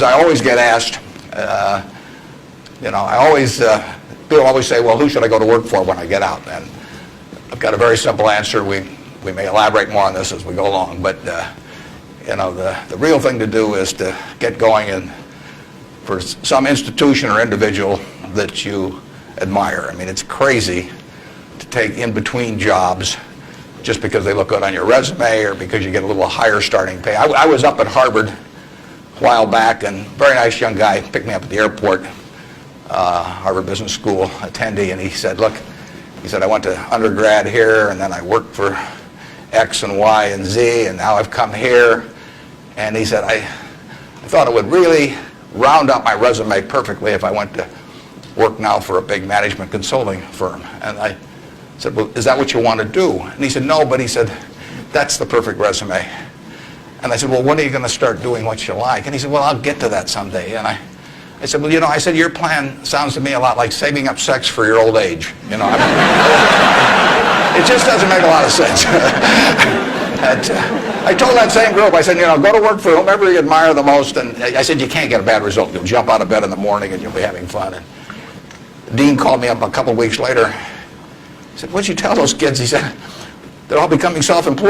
I always get asked, people always say, well, who should I go to work for when I get out? And I've got a very simple answer. We may elaborate more on this as we go along, but the real thing to do is to get going in for some institution or individual that you admire. I mean, it's crazy to take in between jobs just because they look good on your resume or because you get a little higher starting pay. I was up at Harvard a while back, and a very nice young guy picked me up at the airport, Harvard Business School attendee, and he said, look, he said, I went to undergrad here, and then I worked for X and Y and Z, and now I've come here. And he said, I thought it would really round up my resume perfectly if I went to work now for a big management consulting firm. And I said, well, is that what you want to do? And he said, no, but he said, that's the perfect resume. And I said, well, when are you going to start doing what you like? And he said, well, I'll get to that someday. And I said, well, I said, your plan sounds to me a lot like saving up sex for your old age. It just doesn't make a lot of sense. I told that same group, I said, go to work for whomever you admire the most. And I said, you can't get a bad result. You'll jump out of bed in the morning and you'll be having fun. And the dean called me up a couple of weeks later. He said, what'd you tell those kids? He said, they're all becoming self-employed.